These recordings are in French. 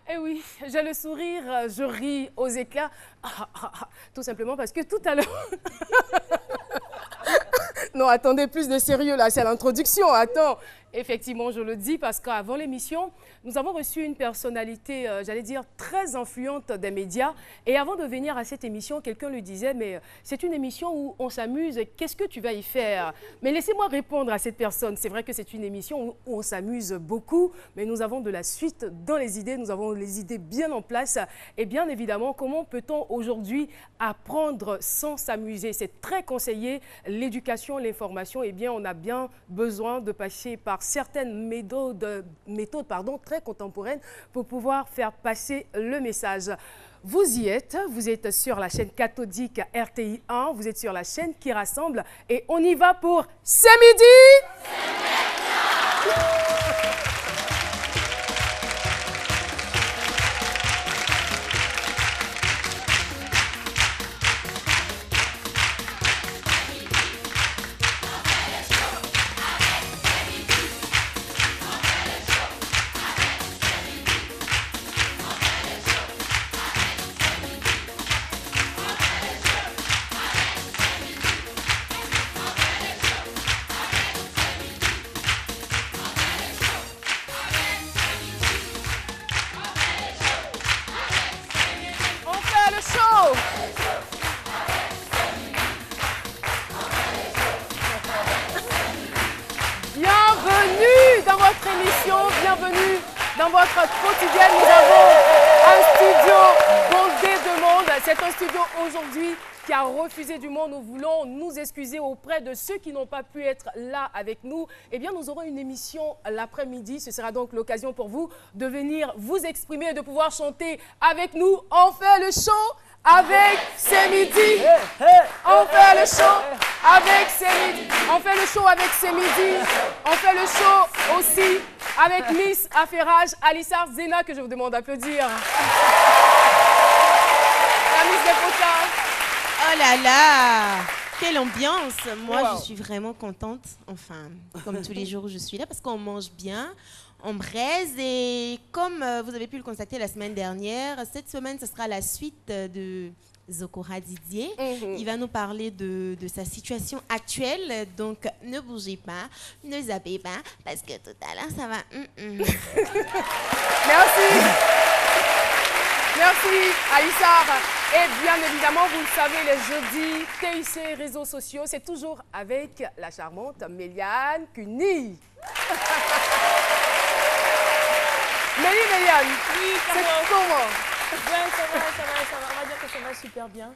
Eh oui, j'ai le sourire, je ris aux éclats. Tout simplement parce que tout à l'heure... Non, attendez, plus de sérieux là, c'est l'introduction, attends. Effectivement, je le dis parce qu'avant l'émission, nous avons reçu une personnalité, j'allais dire, très influente des médias. Et avant de venir à cette émission, quelqu'un lui disait, mais c'est une émission où on s'amuse, qu'est-ce que tu vas y faire? Mais laissez-moi répondre à cette personne. C'est vrai que c'est une émission où on s'amuse beaucoup, mais nous avons de la suite dans les idées, nous avons les idées bien en place. Et bien évidemment, comment peut-on aujourd'hui apprendre sans s'amuser? C'est très conseillé, l'éducation, l'information, eh bien on a bien besoin de passer par certaines méthodes très contemporaines pour pouvoir faire passer le message. Vous y êtes, vous êtes sur la chaîne cathodique RTI 1, vous êtes sur la chaîne qui rassemble et on y va pour C'est midi. Bienvenue dans votre quotidien. Nous avons un studio bondé de monde. C'est un studio aujourd'hui qui a refusé du monde. Nous voulons nous excuser auprès de ceux qui n'ont pas pu être là avec nous. Eh bien, nous aurons une émission l'après-midi. Ce sera donc l'occasion pour vous de venir vous exprimer et de pouvoir chanter avec nous. On fait le show avec C'est midi. On fait le show avec C'est midi. On fait le show avec C'est midi. On fait le show aussi avec Miss Affairage, Alissar Zena, que je vous demande d'applaudir. La Miss des Potas. Oh là là, quelle ambiance. Moi, je suis vraiment contente. Enfin, comme tous les jours où je suis là, parce qu'on mange bien, on braise. Et comme vous avez pu le constater la semaine dernière, cette semaine, ce sera la suite de Zokora Didier. Il va nous parler de sa situation actuelle. Donc, ne bougez pas, ne zappez pas, parce que tout à l'heure, ça va... Merci. Merci, Aïssar. Et bien évidemment, vous le savez, les jeudis, TIC, réseaux sociaux, c'est toujours avec la charmante Méliane Cuny. Méliane, oui, c'est comment? Ouais, ça va. On va dire que ça va super bien.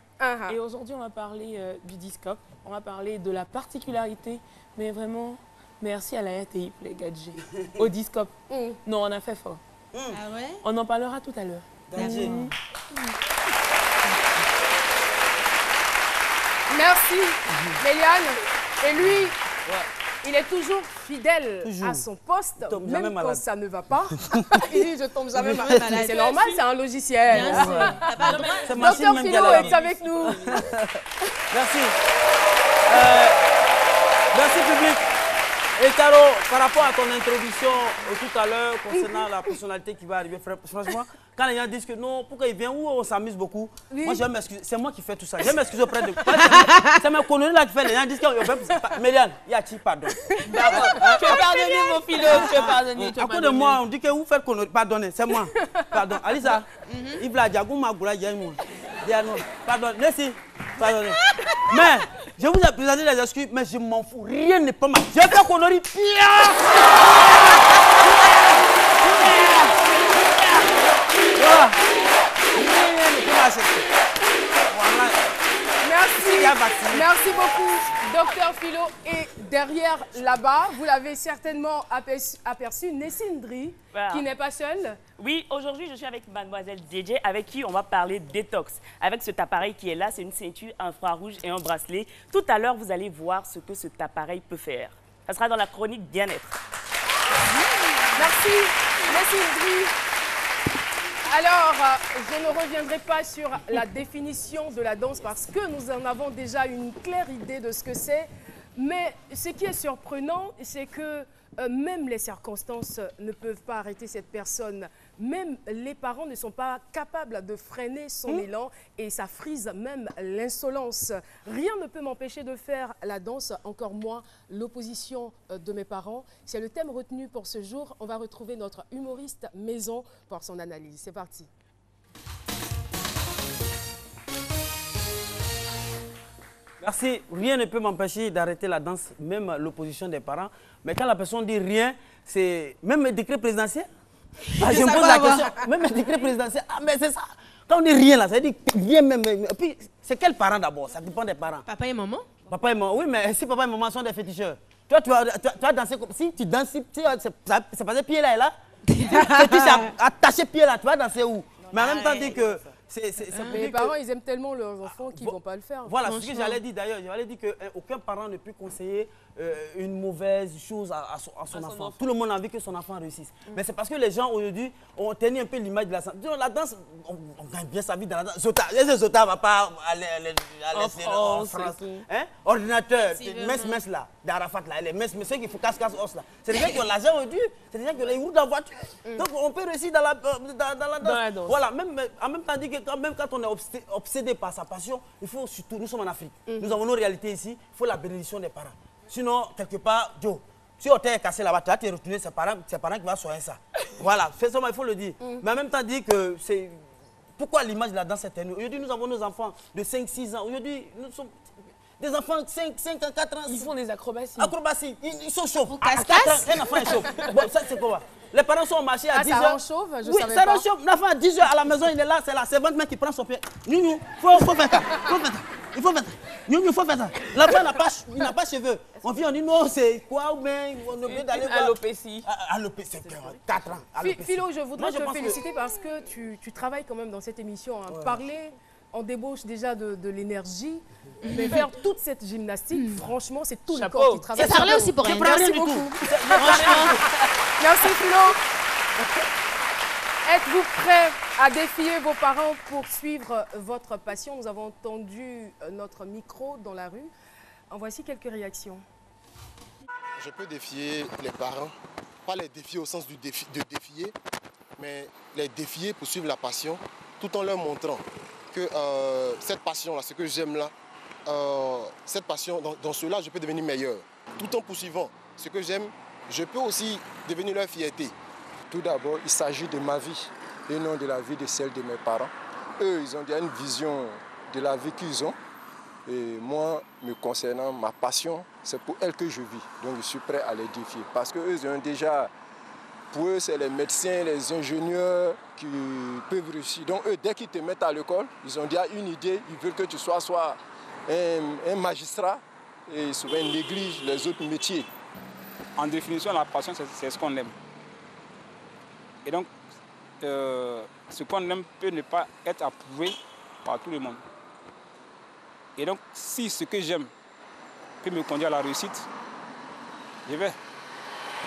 Et aujourd'hui, on va parler du Discope. On va parler de la particularité, mais vraiment, merci à la RTI, les gadgets. Au Discope. Non, on a fait fort. Ah ouais? On en parlera tout à l'heure. Merci, Méliane. Et lui, il est toujours fidèle à son poste, même quand ça ne va pas. Il dit, je tombe jamais malade. C'est normal, c'est un logiciel. Docteur Philo est avec nous. Merci. Merci, public. Et Caro, par rapport à ton introduction tout à l'heure concernant la personnalité qui va arriver, franchement, quand les gens disent que non, pourquoi il vient, où on s'amuse beaucoup, moi je vais m'excuser, c'est moi qui fais tout ça. Je vais m'excuser auprès de... C'est ma connerie là qui fait, les gens disent que... Méliane, Yati, pardon. D'accord. Tu es pardonné, mon Philo, tu es pardonné. À cause de moi, on dit que vous faites connerie, pardonnez, c'est moi. Pardon. Alissa, il va dire, pardon, merci, pardonnez. Mais, je vous ai présenté les excuses, mais je m'en fous, rien n'est pas mal. J'ai fait connerie, pire. Voilà. Merci beaucoup, Docteur Philo. Et derrière là-bas, vous l'avez certainement aperçu, Nessindri, qui n'est pas seule. Oui, aujourd'hui, je suis avec mademoiselle DJ, avec qui on va parler détox. Avec cet appareil qui est là, c'est une ceinture infrarouge et un bracelet. Tout à l'heure, vous allez voir ce que cet appareil peut faire. Ça sera dans la chronique bien-être. Merci, Nessindri. Alors, je ne reviendrai pas sur la définition de la danse parce que nous en avons déjà une claire idée de ce que c'est. Mais ce qui est surprenant, c'est que même les circonstances ne peuvent pas arrêter cette personne. même les parents ne sont pas capables de freiner son élan et ça frise même l'insolence. Rien ne peut m'empêcher de faire la danse, encore moins l'opposition de mes parents. C'est le thème retenu pour ce jour. On va retrouver notre humoriste maison pour son analyse. C'est parti. Merci. Rien ne peut m'empêcher d'arrêter la danse, même l'opposition des parents. Mais quand la personne dit rien, c'est même un décret présidentiel. Ah, je me pose la question, même un décret présidentiel, ah, mais c'est ça. Quand on dit rien là, ça veut dire rien même. Et puis, c'est quels parents d'abord? Ça dépend des parents. Papa et maman? Papa et maman, oui, mais si papa et maman sont des féticheurs, toi, tu vas danser comme si tu danses, c'est passé pied là et là. Si tu attaché pied là, tu vas danser où? Mais en même temps, dire que. Mais les parents, ils aiment tellement leurs enfants qu'ils ne vont pas le faire. Voilà ce que j'allais dire d'ailleurs. J'allais dire qu'aucun parent ne peut conseiller une mauvaise chose à son enfant. Tout le monde a envie que son enfant réussisse. Mais c'est parce que les gens aujourd'hui ont tenu un peu l'image de la danse. La danse, on gagne bien sa vie dans la danse. Zota ne va pas aller en France. Hein? Ordinateur, mess là, d'Arafat là, les mess, ceux qui font casse-os là. C'est des gens qui ont l'argent aujourd'hui. C'est des gens qui ont les roues dans la voiture. Donc on peut réussir dans la danse. Voilà, en même temps dire que même quand on est obsédé par sa passion, il faut surtout, nous sommes en Afrique, nous avons nos réalités ici, il faut la bénédiction des parents. Sinon, quelque part, Joe, si on t'a cassé là-bas, tu vas te retourner, c'est ses parents qui vont soigner ça. Voilà, c'est ça, il faut le dire. Mais en même temps, dire que c'est... Pourquoi l'image de la danse est ternue? Aujourd'hui, nous avons nos enfants de 5-6 ans. Aujourd'hui, nous sommes... Des enfants de 5 ans, 4 ans. Ils font des acrobaties. Acrobaties, ils sont chauves. À 4 ans, un enfant est chauve. Bon, ça, c'est quoi? Les parents sont au marché à 10 h. Ça rend chauve, je oui, savais ça pas. rend chauve. L'enfant à 10 h à la maison, il est là, c'est la servante qui prend son pied. Il faut faire ça. Il faut faire ça. Il faut faire ça. L'enfant n'a pas cheveux. On vient, on dit non, c'est quoi ou bien on est obligé d'aller voir. Alopécie. Alopécie, c'est 4 ans. Philo, je voudrais te féliciter parce que tu travailles quand même dans cette émission. Hein. Parler, on débauche déjà de l'énergie. Mais faire toute cette gymnastique, franchement, c'est tout le corps qui travaille. C'est parler aussi pour rien. Merci beaucoup. Merci Philo. Êtes-vous prêt à défier vos parents pour suivre votre passion? Nous avons entendu notre micro dans la rue. En voici quelques réactions. Je peux défier les parents, pas les défier au sens de défier, mais les défier pour suivre la passion, tout en leur montrant que cette passion-là, ce que j'aime là, cette passion, dans cela, je peux devenir meilleur. Tout en poursuivant ce que j'aime, je peux aussi devenir leur fierté. Tout d'abord, il s'agit de ma vie et non de la vie de celle de mes parents. Eux, ils ont déjà une vision de la vie qu'ils ont. Et moi, me concernant, ma passion, c'est pour elle que je vis. Donc, je suis prêt à les défier. Parce qu'eux, ils ont déjà... Pour eux, c'est les médecins, les ingénieurs qui peuvent réussir. Donc, eux, dès qu'ils te mettent à l'école, ils ont déjà une idée. Ils veulent que tu sois soit un magistrat et souvent ils négligent les autres métiers. En définition, la passion, c'est ce qu'on aime. Et donc, ce qu'on aime peut ne pas être approuvé par tout le monde. Et donc, si ce que j'aime peut me conduire à la réussite, je vais.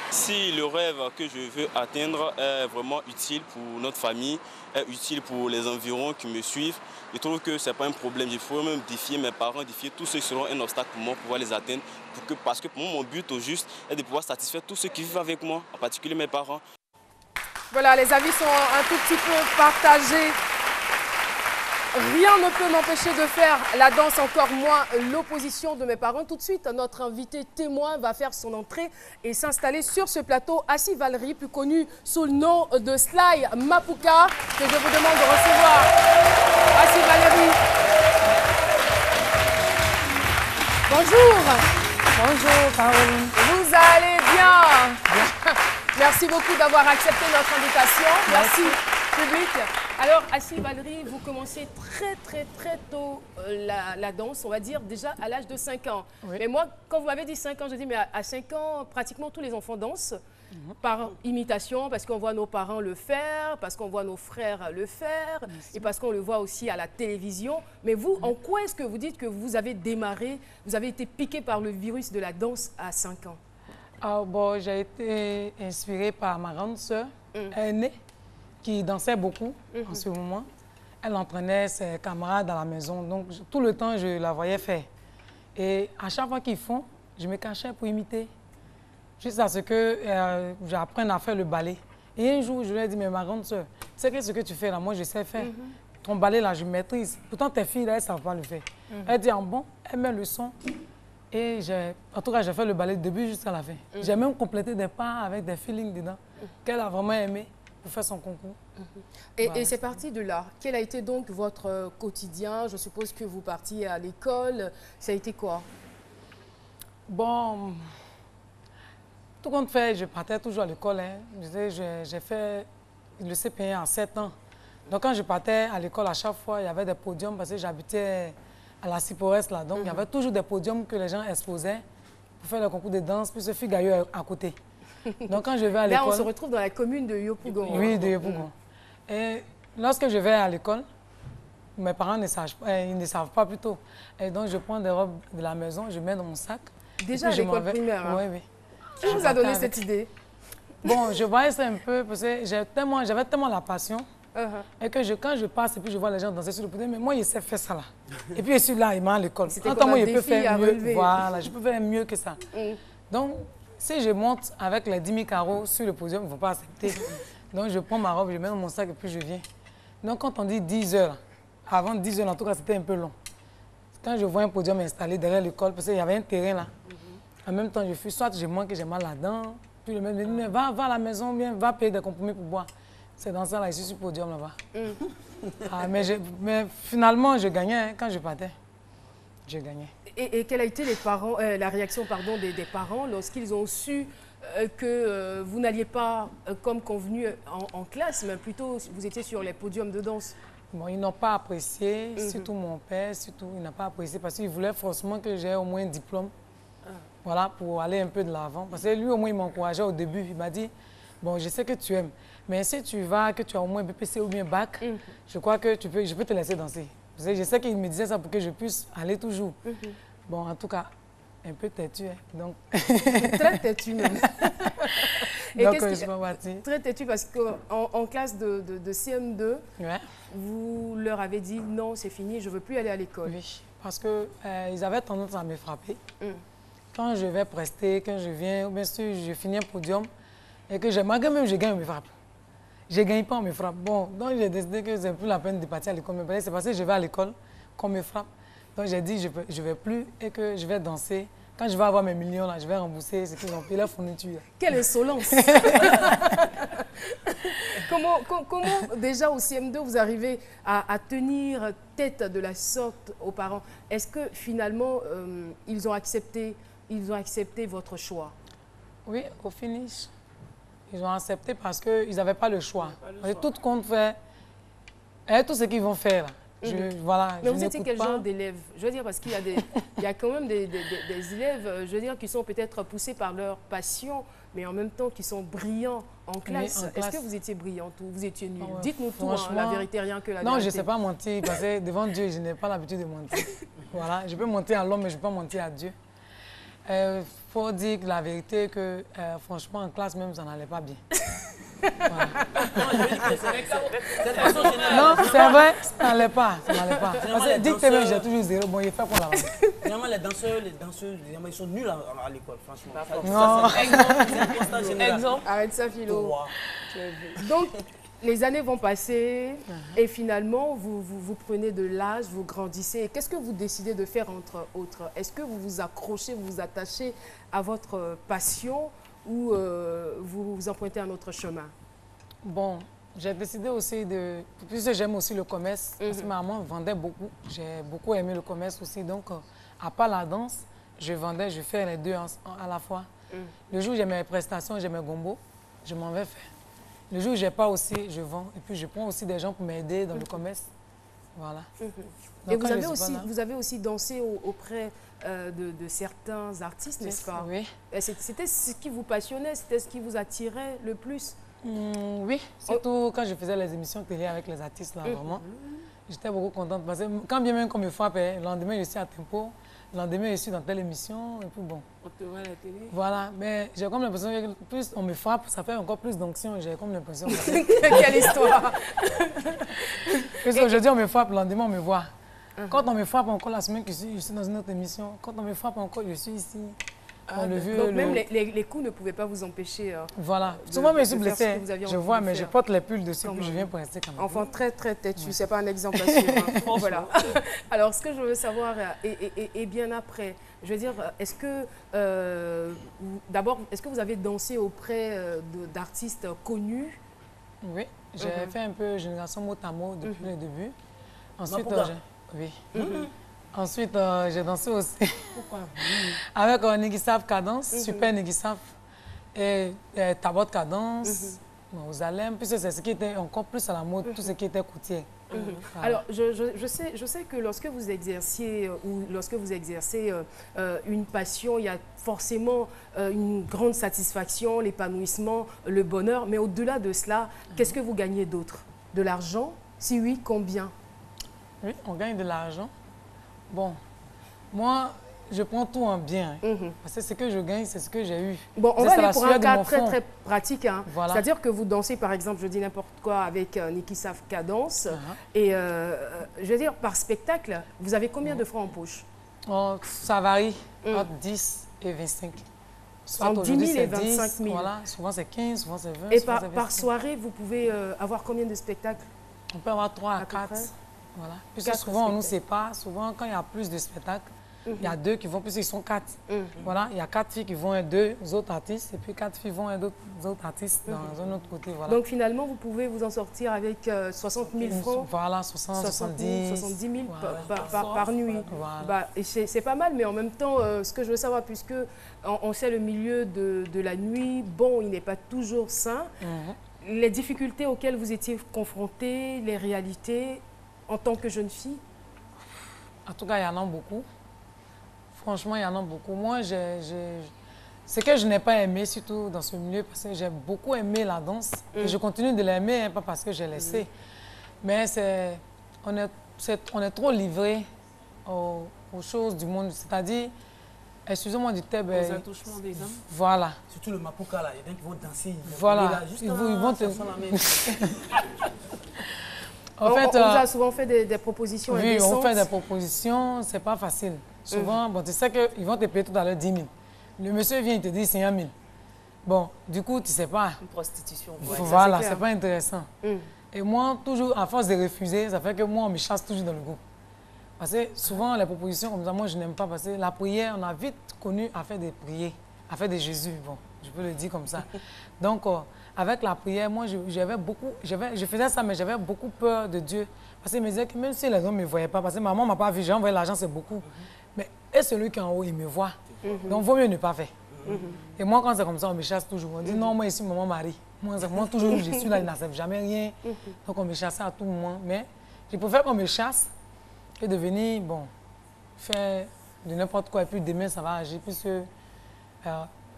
Si le rêve que je veux atteindre est vraiment utile pour notre famille, est utile pour les environs qui me suivent, je trouve que ce n'est pas un problème. Il faut même défier mes parents, défier tous ceux qui seront un obstacle pour moi, pour pouvoir les atteindre. Parce que pour moi, mon but au juste est de pouvoir satisfaire tous ceux qui vivent avec moi, en particulier mes parents. Voilà, les avis sont un tout petit peu partagés. Rien ne peut m'empêcher de faire la danse, encore moins l'opposition de mes parents. Tout de suite, notre invité témoin va faire son entrée et s'installer sur ce plateau. Assi Valerie, plus connue sous le nom de Sly Mapuka, que je vous demande de recevoir. Assi Valerie. Bonjour. Bonjour, Caroline. Vous allez bien? Merci beaucoup d'avoir accepté notre invitation. Merci, public. Alors, Assi Valerie, vous commencez très tôt la danse, on va dire déjà à l'âge de 5 ans. Oui. Mais moi, quand vous m'avez dit 5 ans, je dis mais à 5 ans, pratiquement tous les enfants dansent par imitation, parce qu'on voit nos parents le faire, parce qu'on voit nos frères le faire, et parce qu'on le voit aussi à la télévision. Mais vous, en quoi est-ce que vous dites que vous avez démarré, vous avez été piqué par le virus de la danse à 5 ans? Ah, bon, j'ai été inspirée par ma grande sœur aînée, qui dansait beaucoup en ce moment. Elle entraînait ses camarades à la maison, donc tout le temps, je la voyais faire. Et à chaque fois qu'ils font, je me cachais pour imiter. Jusqu'à ce que j'apprenne à faire le ballet. Et un jour, je lui ai dit, mais ma grande soeur, tu sais que ce que tu fais là, moi je sais faire. Ton balai là, je maîtrise. Pourtant, tes filles là, elles ne savent pas le faire. Elle dit, en bon, elle met le son. Et en tout cas, j'ai fait le ballet du début jusqu'à la fin. J'ai même complété des pas avec des feelings dedans qu'elle a vraiment aimé pour faire son concours. Et c'est parti de là. Quel a été donc votre quotidien? Je suppose que vous partiez à l'école. Ça a été quoi? Bon, tout compte fait, je partais toujours à l'école. Hein. J'ai fait le CP1 à 7 ans. Donc quand je partais à l'école, à chaque fois, il y avait des podiums parce que j'habitais à la Ciporès là. Donc il y avait toujours des podiums que les gens exposaient pour faire le concours de danse, puis ce fut Gaillot à côté. Donc quand je vais à l'école... Là, on se retrouve dans la commune de Yopougon. Oui, de Yopougon. Et lorsque je vais à l'école, mes parents ne savent pas plutôt. Et donc je prends des robes de la maison, je mets dans mon sac. Déjà à l'école primaire, hein? Oui, oui. Qui vous a donné cette idée? Bon, je voyais ça un peu parce que j'avais tellement la passion et que quand je passe et puis je vois les gens danser sur le podium, mais moi, je sais faire ça là. Et puis je suis là, il m'a à l'école. C'était moi, je peux faire mieux. Voilà, je peux faire mieux que ça. Donc, si je monte avec les 10 000 carreaux sur le podium, ils ne vont pas accepter. Donc, je prends ma robe, je mets dans mon sac et puis je viens. Donc, quand on dit 10 heures, avant 10 heures, en tout cas, c'était un peu long. Quand je vois un podium installé derrière l'école, parce qu'il y avait un terrain là, en même temps, je fuis, soit je manque, j'ai mal là-dedans, puis le mec me dit, mais va à la maison, bien, va payer des compromis pour boire. C'est dans ça, là, ici, sur le podium, là-bas. Mais finalement, je gagnais hein, quand je partais. Je gagnais. Et quelle a été la réaction des parents lorsqu'ils ont su que vous n'alliez pas comme convenu en classe, mais plutôt vous étiez sur les podiums de danse? Bon, ils n'ont pas apprécié, surtout mon père, il n'a pas apprécié parce qu'il voulait forcément que j'aie au moins un diplôme. Voilà, pour aller un peu de l'avant. Parce que lui, au moins, il m'encourageait au début. Il m'a dit, bon, je sais que tu aimes, mais si tu vas, que tu as au moins BPC ou bien bac, je crois que je peux te laisser danser. Parce que je sais qu'il me disait ça pour que je puisse aller toujours. Bon, en tout cas, un peu têtu. Hein, donc... Très têtu même. Donc, je suis partie. Très têtu parce qu'en classe de CM2, vous leur avez dit, non, c'est fini, je ne veux plus aller à l'école. Oui, parce qu'ils avaient tendance à me frapper. Quand je vais prester, quand je viens, bien sûr, je finis un podium et que malgré même je gagne, on me frappe. Je ne gagne pas, on me frappe. Bon, donc j'ai décidé que c'est plus la peine de partir à l'école. Mais c'est parce que je vais à l'école qu'on me frappe. Donc j'ai dit je ne vais plus et que je vais danser. Quand je vais avoir mes millions, là, je vais rembourser ce qu'ils ont payé la fourniture. Quelle insolence! Comment déjà au CM2 vous arrivez à tenir tête de la sorte aux parents? Est-ce que finalement ils ont accepté votre choix? Oui, au finish, ils ont accepté parce qu'ils n'avaient pas le choix. Tout compte fait, et tout ce qu'ils vont faire. Voilà, mais vous étiez quel genre d'élève? Je veux dire, parce qu'il y a quand même des élèves, je veux dire, qui sont peut-être poussés par leur passion, mais en même temps qui sont brillants en classe. Est-ce que vous étiez brillante ou vous étiez nulle? Dites-nous tout, hein, la vérité, rien que la vérité. Non, je ne sais pas mentir, parce que devant Dieu, je n'ai pas l'habitude de mentir. Voilà, je peux mentir à l'homme, mais je ne peux pas mentir à Dieu. Faut dire que la vérité que franchement en classe même ça n'allait pas bien. Voilà. Non, c'est vrai, ça n'allait pas, Parce que dites que j'ai toujours 0, bon, il fait pour la vente. Finalement, les danseurs, ils sont nuls à l'école, franchement. Non. Exemple. Arrête ça, Philo. Donc, les années vont passer et finalement, vous prenez de l'âge, vous grandissez. Qu'est-ce que vous décidez de faire entre autres? Est-ce que vous vous accrochez, vous vous attachez à votre passion ou vous vous empruntez un autre chemin? Bon, j'ai décidé aussi de... Puisque j'aime aussi le commerce, parce que ma maman vendait beaucoup. J'ai beaucoup aimé le commerce aussi. Donc, à part la danse, je vendais, je fais les deux à la fois. Le jour où j'ai mes prestations, j'ai mes gombos, je m'en vais faire. Le jour où je n'ai pas aussi, je vends. Et puis, je prends aussi des gens pour m'aider dans le commerce. Voilà. Et vous avez aussi dansé auprès de certains artistes, n'est-ce pas? Oui. C'était ce qui vous passionnait, c'était ce qui vous attirait le plus? Oui, surtout quand je faisais les émissions télé avec les artistes, là, vraiment. J'étais beaucoup contente parce que quand bien même qu'on me frappe, le lendemain, je suis à Tempo. Le lendemain, je suis dans telle émission et puis bon. On te voit à la télé? Voilà, mais j'ai comme l'impression que plus on me frappe, ça fait encore plus d'onction. J'ai comme l'impression. Quelle histoire! Aujourd'hui, on me frappe, le lendemain, on me voit. Quand on me frappe encore la semaine que je suis dans une autre émission, quand on me frappe encore, je suis ici. Donc même les coups ne pouvaient pas vous empêcher. Voilà. Souvent, je suis blessée. Je vois, mais je porte les pulls dessus, puis je viens pour rester comme ça. Enfant très têtu, c'est pas un exemple à suivre. Voilà. Alors, ce que je veux savoir, et bien après, je veux dire, est-ce que, d'abord, est-ce que vous avez dansé auprès d'artistes connus? Oui, j'ai fait un peu Génération Motamo depuis le début. Ensuite, Ensuite, j'ai dansé aussi avec Nigissaf Cadence, Super Nigissaf, et Tabot Cadence, Mausalem, puis c'est ce qui était encore plus à la mode, tout ce qui était courtier. Voilà. Alors, je sais que lorsque vous exerciez ou lorsque vous exercez une passion, il y a forcément une grande satisfaction, l'épanouissement, le bonheur, mais au-delà de cela, qu'est-ce que vous gagnez d'autre? De l'argent? Si oui, combien? Oui, on gagne de l'argent. Bon, moi, je prends tout en bien. Parce que ce que je gagne, c'est ce que j'ai eu. Bon, on va aller pour un cas très pratique. Hein. Voilà. C'est-à-dire que vous dansez, par exemple, je dis n'importe quoi, avec Nigissaf Cadence. Et je veux dire, par spectacle, vous avez combien de francs en poche? Ça varie entre 10 et 25. Entre 10 000 et 25 000. Voilà, souvent c'est 15, souvent c'est 20. Et par soirée, vous pouvez avoir combien de spectacles? On peut avoir 3 à 4. Voilà. Puisque souvent, on nous sépare. Souvent, quand il y a plus de spectacles, il y a 2 qui vont, puisqu'ils sont 4. Voilà, il y a 4 filles qui vont et 2 autres artistes, et puis 4 filles vont et d'autres autres artistes dans un autre côté. Voilà. Donc finalement, vous pouvez vous en sortir avec 60 000 francs. Voilà, 70 000 voilà. par nuit. Voilà. Bah, c'est pas mal, mais en même temps, ce que je veux savoir, puisque on sait le milieu de la nuit, bon, il n'est pas toujours sain. Les difficultés auxquelles vous étiez confrontées, les réalités en tant que jeune fille? En tout cas, il y en a beaucoup. Franchement, il y en a beaucoup. Moi, ce que je n'ai pas aimé, surtout dans ce milieu, parce que j'ai beaucoup aimé la danse. Et je continue de l'aimer, hein, pas parce que j'ai laissé. Mais on est trop livré aux choses du monde. C'est-à-dire, excusez-moi du terme. Aux attouchements des hommes. Voilà. Surtout le mapuka, là. Il y a des qui vont danser. Voilà. Ils vont te... En fait, on vous a souvent fait des propositions indécentes. Oui, on fait des propositions, c'est pas facile. Souvent, bon, tu sais qu'ils vont te payer tout à l'heure 10 000. Le monsieur vient, il te dit 5 000. Bon, du coup, tu sais pas. Une prostitution. Voilà, c'est pas intéressant. Et moi, toujours, à force de refuser, ça fait que moi, on me chasse toujours dans le groupe. Parce que souvent, les propositions comme ça, moi, je n'aime pas. Parce que la prière, on a vite connu à faire des prières, à faire des Jésus. Bon, je peux le dire comme ça. Donc, avec la prière, moi, je faisais ça, mais j'avais beaucoup peur de Dieu. Parce qu'il me disait que même si les gens ne me voyaient pas, parce que maman ne m'a pas vu, j'ai envoyé l'argent, c'est beaucoup. Mais et celui qui est en haut, il me voit. Donc, il vaut mieux ne pas faire. Et moi, quand c'est comme ça, on me chasse toujours. On dit non, moi ici, maman Marie. Moi, toujours, je suis là, il n'accepte jamais rien. Donc, on me chassait à tout moment. Mais je préfère qu'on me chasse que de venir, bon, faire de n'importe quoi. Et puis demain, ça va agir. Puisque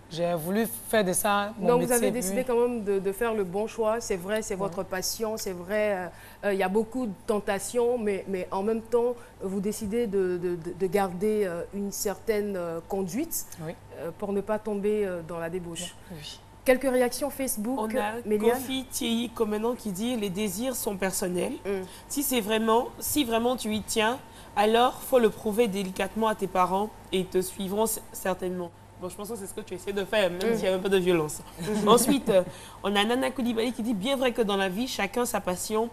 j'ai voulu faire de ça mon Donc, métier. vous avez décidé quand même de faire le bon choix. C'est vrai, c'est votre passion. C'est vrai, il y a beaucoup de tentations. Mais en même temps, vous décidez de garder une certaine conduite pour ne pas tomber dans la débauche. Oui. Quelques réactions Facebook. On a Kofi Thierry Comenant qui dit « Les désirs sont personnels. Si vraiment tu y tiens, alors il faut le prouver délicatement à tes parents et ils te suivront certainement. » Bon, je pense que c'est ce que tu essaies de faire, même s'il y a un peu de violence. Ensuite, on a Nana Koulibaly qui dit « Bien vrai que dans la vie, chacun sa passion.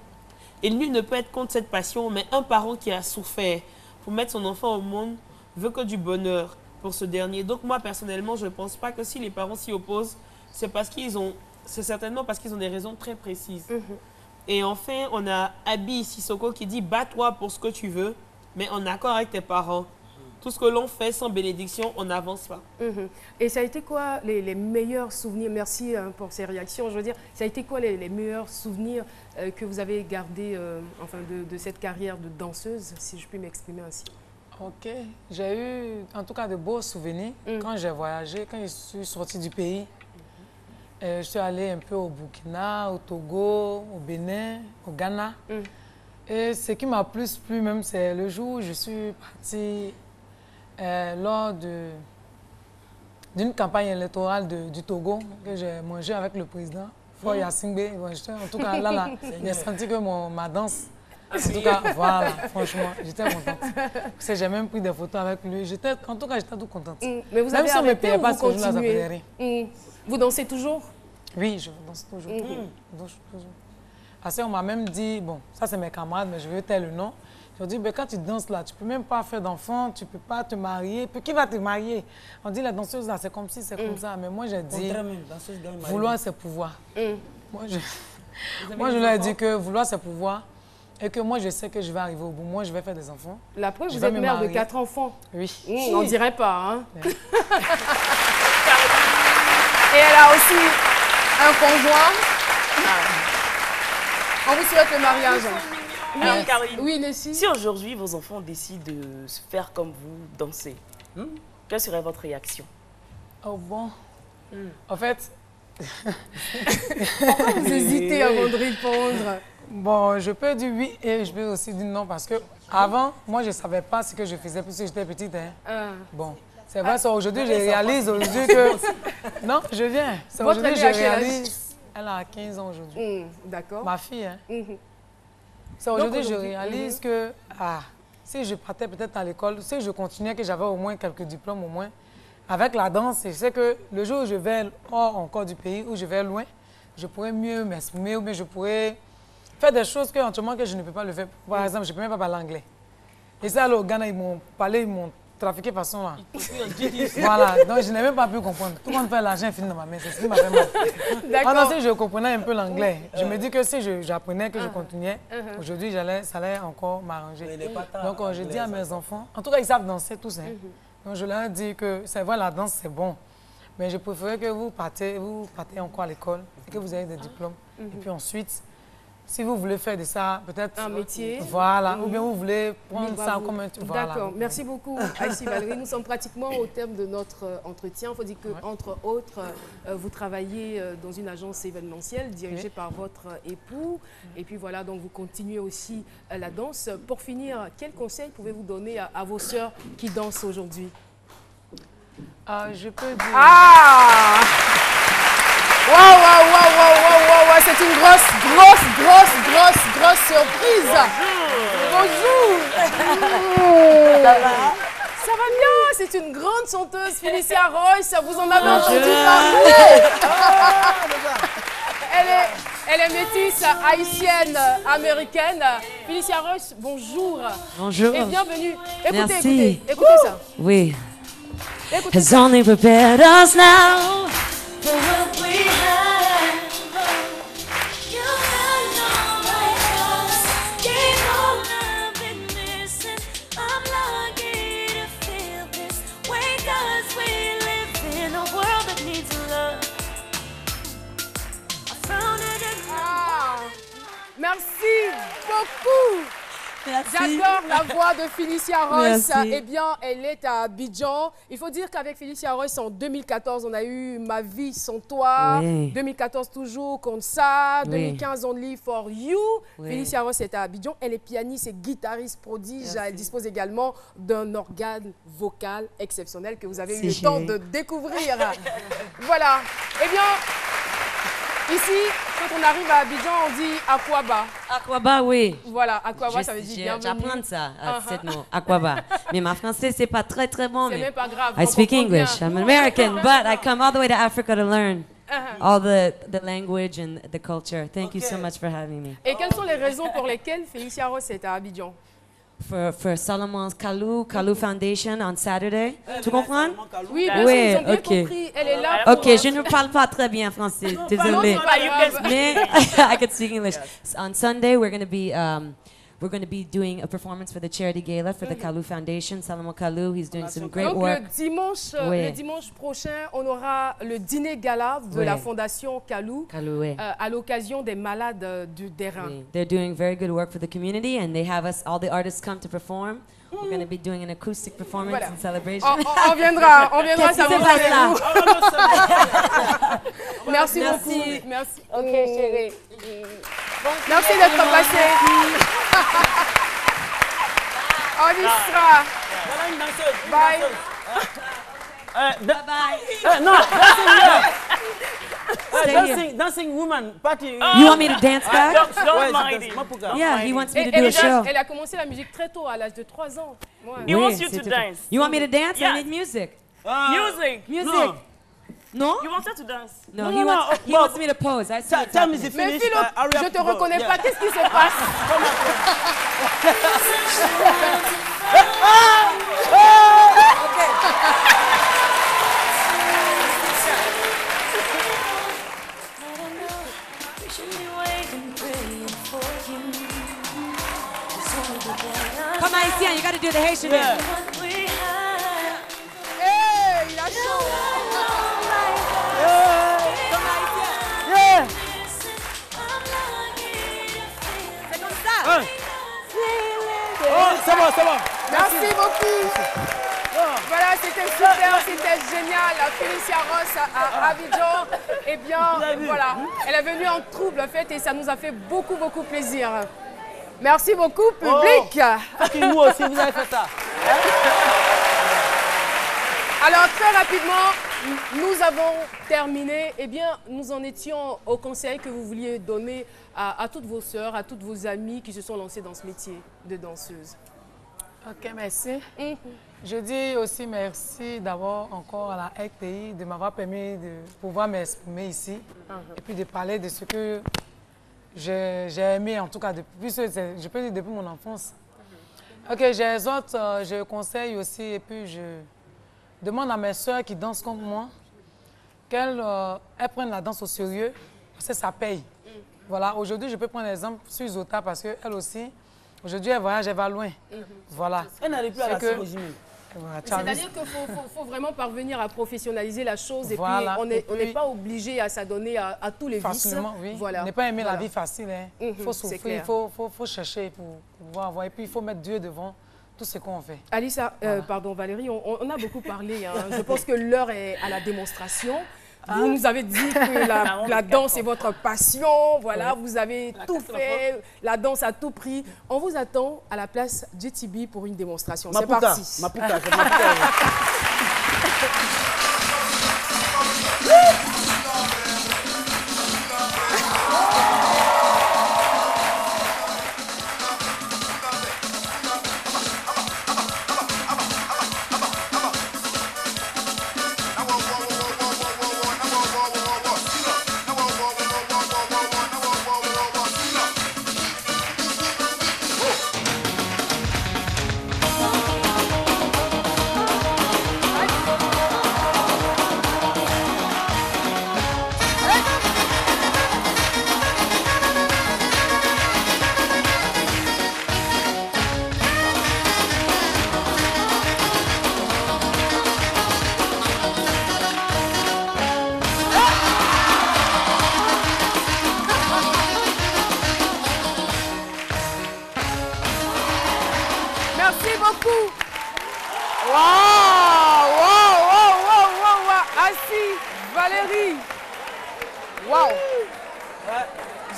Et nul ne peut être contre cette passion, mais un parent qui a souffert pour mettre son enfant au monde veut que du bonheur pour ce dernier. » Donc moi, personnellement, je ne pense pas que si les parents s'y opposent, c'est certainement parce qu'ils ont des raisons très précises. Et enfin, on a Abi Sissoko qui dit « Bats-toi pour ce que tu veux, mais en accord avec tes parents. Tout ce que l'on fait sans bénédiction, on n'avance pas. » Et ça a été quoi les meilleurs souvenirs? Merci pour ces réactions. Je veux dire, ça a été quoi les meilleurs souvenirs que vous avez gardés enfin, de cette carrière de danseuse, si je puis m'exprimer ainsi? Ok, j'ai eu en tout cas de beaux souvenirs quand j'ai voyagé, quand je suis sortie du pays. Je suis allée un peu au Burkina, au Togo, au Bénin, au Ghana. Et ce qui m'a plus plu même, c'est le jour où je suis partie lors d'une campagne électorale du Togo que j'ai mangé avec le président, Faure Gnassingbé. En tout cas, là, j'ai senti que ma danse En tout cas, voilà, franchement, j'étais contente. Parce que j'ai même pris des photos avec lui. En tout cas, j'étais toute contente. Mais vous avez même si on ne me arrêté payait ou pas vous ce jour-là, ça continuez? faisait rien. Vous dansez toujours? Oui, je danse toujours. Je danse toujours. Parce qu'on m'a même dit, bon, ça c'est mes camarades, mais je vais taire le nom. Je dis, ben, quand tu danses là, tu ne peux même pas faire d'enfant, tu ne peux pas te marier. Puis qui va te marier? On dit, la danseuse là, c'est comme ci, c'est comme ça. Mais moi, j'ai dit, vouloir, c'est pouvoir. Moi, je leur ai dit que vouloir, c'est pouvoir. Et que moi, je sais que je vais arriver au bout. Moi, je vais faire des enfants. La preuve, vous êtes mère de 4 enfants. Oui. On ne dirait pas, hein? Oui. Et elle a aussi un conjoint. On vous souhaite le mariage. Alors, Caroline, oui, Nessie. Si aujourd'hui vos enfants décident de se faire comme vous, danser, quelle serait votre réaction? Oh bon. En fait... Pourquoi vous hésitez avant de répondre? Bon, je peux dire oui et je peux aussi dire non parce que avant, moi, je ne savais pas ce que je faisais puisque j'étais petite. Hein. Bon, c'est vrai, aujourd'hui, je réalise aujourd'hui que... Non, je viens. Aujourd'hui, je réalise... Elle a 15 ans aujourd'hui. D'accord. Ma fille, hein. Aujourd'hui, je réalise que si je partais peut-être à l'école, si je continuais, que j'avais au moins quelques diplômes au moins, avec la danse, je sais que le jour où je vais hors encore du pays, où je vais loin, je pourrais mieux m'exprimer ou bien je pourrais faire des choses qu'autrement que je ne peux pas le faire. Par exemple, je ne peux même pas parler anglais. Et ça, là, au Ghana, ils m'ont parlé, ils m'ont trafiqué façon là. Voilà, donc je n'ai même pas pu comprendre. Tout le monde fait l'argent fini dans ma main, c'est ce qui m'a fait mal. Pendant que je comprenais un peu l'anglais, je me dis que si j'apprenais, que je continuais, aujourd'hui, ça allait encore m'arranger. Donc, je dis à mes enfants, en tout cas, ils savent danser tous. Hein. Donc, je leur dis que c'est vrai, la danse, c'est bon. Mais je préférerais que vous partez encore à l'école et que vous ayez des diplômes. Et puis ensuite, si vous voulez faire de ça, peut-être... Un métier. Voilà, ou bien vous voulez prendre ça comme un... Voilà. D'accord, merci beaucoup, Aïssi Valérie. Nous sommes pratiquement au terme de notre entretien. Il faut dire qu'entre autres, vous travaillez dans une agence événementielle dirigée par votre époux. Et puis voilà, donc vous continuez aussi la danse. Pour finir, quel conseil pouvez-vous donner à vos sœurs qui dansent aujourd'hui? Je peux dire... Waouh, c'est une grosse surprise. Bonjour. Ça va bien, c'est une grande chanteuse, Félicia Royce, vous en avez entendu parler. Elle est métisse, haïtienne, américaine. Félicia Royce, bonjour. Bonjour. Et bienvenue. Merci. Écoutez ça. Oui. Écoutez has only prepared us now for what we have. You know my house gave all I've been missing. I'm lucky to feel this way 'cause we live in a world that needs love. I found it in Merci beaucoup. J'adore la voix de Félicia Royce. Eh bien, elle est à Abidjan. Il faut dire qu'avec Félicia Royce, en 2014, on a eu Ma vie sans toi. 2014, toujours comme ça. 2015, Only for You. Félicia Royce est à Abidjan. Elle est pianiste et guitariste prodige. Elle dispose également d'un organe vocal exceptionnel que vous avez eu le temps de découvrir. Voilà. Eh bien... Ici, quand on arrive à Abidjan, on dit Akwaba. Akwaba, oui. Voilà, Akwaba, ça veut dire bienvenue. J'apprends ça, cette nom, Akwaba. Mais ma français, c'est pas très bon. C'est même pas grave. I speak English. I'm American, but I come all the way to Africa to learn all the language and the culture. Thank you so much for having me. Et quelles sont les raisons pour lesquelles Félicia Royce est à Abidjan? For Solomon's Kalu Foundation on Saturday. Tu comprends? Oui, bien sûr, ils ont bien compris. Elle est là pour... Ok, je ne parle pas très bien français, désolé. Mais I can speak English. On Sunday, we're going to be doing a performance for the charity gala for the Kalu Foundation. Solomon Kalu, he's doing some great work. Le dimanche prochain, on aura le dîner gala de la Fondation Kalu à l'occasion des malades des reins. They're doing very good work for the community and they have all the artists come to perform. We're going to be doing an acoustic performance in celebration. On viendra, ça vous allez. Merci beaucoup. Merci. Ok, chérie. Merci d'être passé. On y sera. Bye. Bye. Non, Dancing woman, party. You want me to dance back? Don't mind him. Yeah, he wants me to do a show. Elle a commencé la musique très tôt, à l'âge de 3 ans. He wants you to dance. You want me to dance? Yeah. I need music. Music. Music. No? You want her to dance? No, he wants me to pose. I see what's Tell me happening. the Mais finish. Philo, je te reconnais pas. Qu'est-ce qui se passe? Come Haitian, you got to do the Haitian dance. Hey, il a chaud. C'est comme ça. Oh, c'est bon, c'est bon. Merci beaucoup. Voilà, c'était super, c'était génial. Félicia Ross à Abidjan. Eh bien, voilà, elle est venue en trouble, en fait, et ça nous a fait beaucoup, beaucoup plaisir. Merci beaucoup, public. Nous aussi, vous avez fait ça. Alors, très rapidement, nous avons terminé. Eh bien, nous en étions au conseil que vous vouliez donner à toutes vos sœurs, à toutes vos amies qui se sont lancées dans ce métier de danseuse. Ok, merci. Je dis aussi merci d'abord encore à la RTI de m'avoir permis de pouvoir m'exprimer ici et puis de parler de ce que j'ai aimé, en tout cas, depuis, je peux dire depuis mon enfance. Ok, j'exhorte, je conseille aussi et puis je demande à mes soeurs qui dansent comme moi qu'elles prennent la danse au sérieux parce que ça paye. Voilà, aujourd'hui, je peux prendre l'exemple sur Zota parce qu'elle aussi, aujourd'hui, elle voyage, elle va loin. Voilà. Elle n'arrive plus à la régimer. Voilà, c'est-à-dire qu'il faut vraiment parvenir à professionnaliser la chose et voilà, puis on n'est pas obligé à s'adonner à tous les vices. Oui. Voilà. On n'est pas aimé la vie facile. Il faut souffrir, il faut chercher pour pouvoir voir. Et puis il faut mettre Dieu devant tout ce qu'on fait. Alissa, voilà. Pardon Valérie, on a beaucoup parlé. Hein. Je pense que l'heure est à la démonstration. Vous nous avez dit que la danse est votre passion, voilà, vous avez tout fait, la danse à tout prix. On vous attend à la place JTB pour une démonstration. C'est parti. Maputa.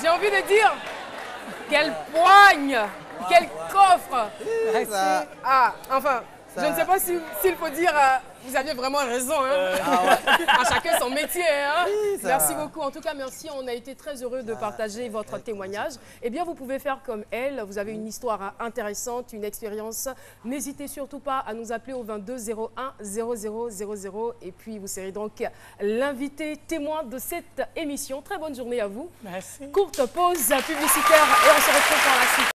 J'ai envie de dire, quelle poigne, quel coffre. Ah, enfin, je ne sais pas s'il faut dire, vous aviez vraiment raison. Hein? À chacun son métier. Hein? Merci beaucoup. En tout cas, merci. On a été très heureux de partager votre témoignage. Eh bien, vous pouvez faire comme elle. Vous avez une histoire intéressante, une expérience. N'hésitez surtout pas à nous appeler au 22 01 00 00. Et puis, vous serez donc l'invité témoin de cette émission. Très bonne journée à vous. Merci. Courte pause publicitaire et on se retrouve par la suite.